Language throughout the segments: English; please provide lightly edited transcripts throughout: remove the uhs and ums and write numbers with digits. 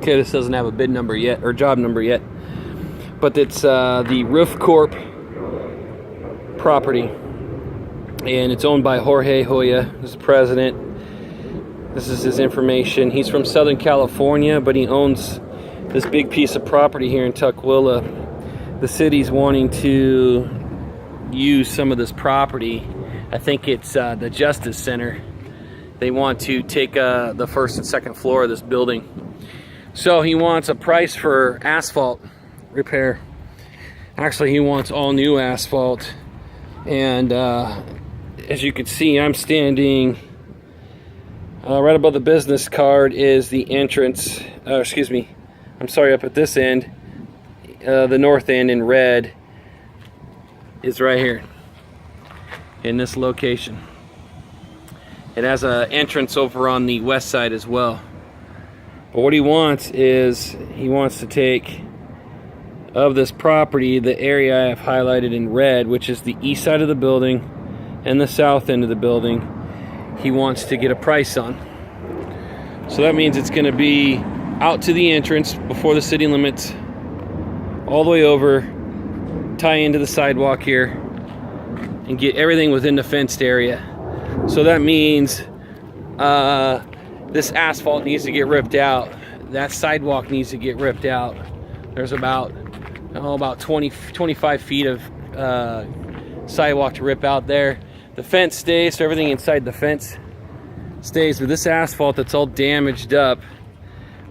Okay, this doesn't have a bid number yet, or job number yet, but it's the Roof Corp property, and it's owned by Jorge Hoya, who's the president. This is his information. He's from Southern California, but he owns this big piece of property here in Tukwila. The city's wanting to use some of this property. I think it's the Justice Center. They want to take the first and second floor of this building. So he wants a price for asphalt repair. Actually, he wants all new asphalt. And as you can see, I'm standing right above the business card is the entrance. Excuse me. I'm sorry, up at this end. The north end in red is right here in this location. It has an entrance over on the west side as well. But what he wants is, he wants to take of this property the area I have highlighted in red, which is the east side of the building and the south end of the building. He wants to get a price on. So that means it's going to be out to the entrance before the city limits, all the way over, tie into the sidewalk here, and get everything within the fenced area. So that means this asphalt needs to get ripped out. That sidewalk needs to get ripped out. There's about 25 feet of sidewalk to rip out there. The fence stays, so everything inside the fence stays. With this asphalt that's all damaged up,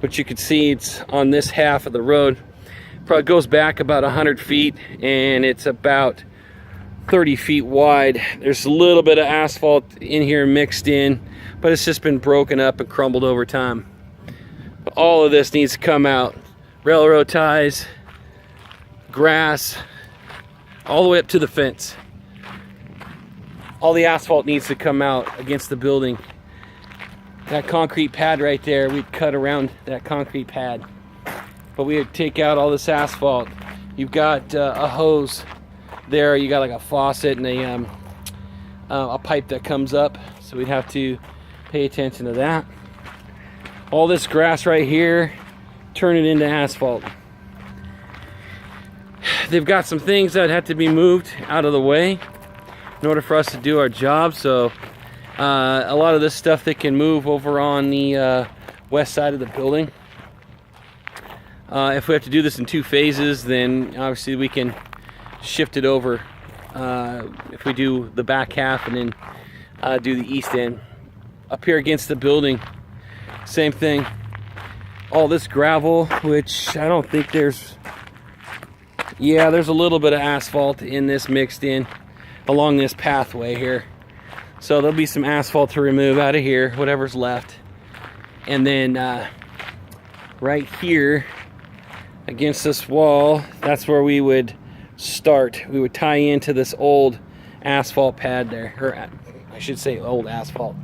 but you can see it's on this half of the road. Probably goes back about 100 feet, and it's about 30 feet wide. There's a little bit of asphalt in here mixed in, but it's just been broken up and crumbled over time. But all of this needs to come out. Railroad ties, grass, all the way up to the fence. All the asphalt needs to come out against the building. That concrete pad right there, we'd cut around that concrete pad. But we would take out all this asphalt. You've got a hose there, you got like a faucet and a pipe that comes up, so we'd have to pay attention to that. All this grass right here, turn it into asphalt. They've got some things that have to be moved out of the way in order for us to do our job. So a lot of this stuff they can move over on the west side of the building. If we have to do this in 2 phases, then obviously we can shift it over if we do the back half and then do the east end. Up here against the building, same thing. All this gravel, which I don't think there's a little bit of asphalt in this mixed in along this pathway here. So there'll be some asphalt to remove out of here, whatever's left. And then right here against this wall, that's where we would start. We would tie into this old asphalt pad there, or I should say old asphalt.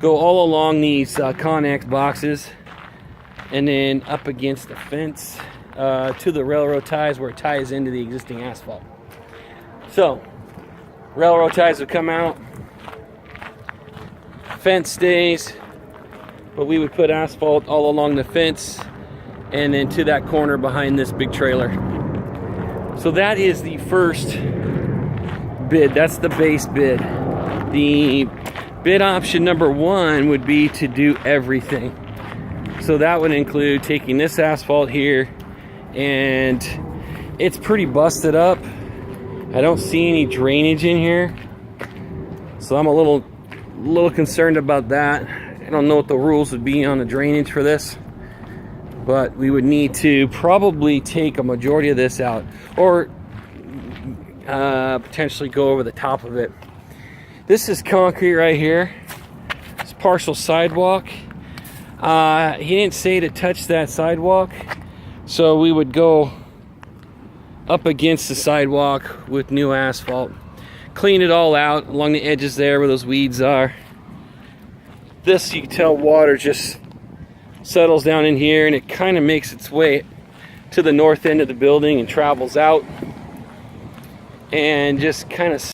Go all along these Connex boxes and then up against the fence to the railroad ties where it ties into the existing asphalt. So railroad ties would come out, fence stays, but we would put asphalt all along the fence and then to that corner behind this big trailer. So that is the first bid. That's the base bid. The bid option number 1 would be to do everything. So that would include taking this asphalt here, and it's pretty busted up. I don't see any drainage in here, so I'm a little concerned about that. I don't know what the rules would be on the drainage for this, but we would need to probably take a majority of this out, or potentially go over the top of it. This is concrete right here. It's partial sidewalk. He didn't say to touch that sidewalk, so we would go up against the sidewalk with new asphalt. Clean it all out along the edges there where those weeds are. This, you can tell water just settles down in here, and it kind of makes its way to the north end of the building and travels out and just kind of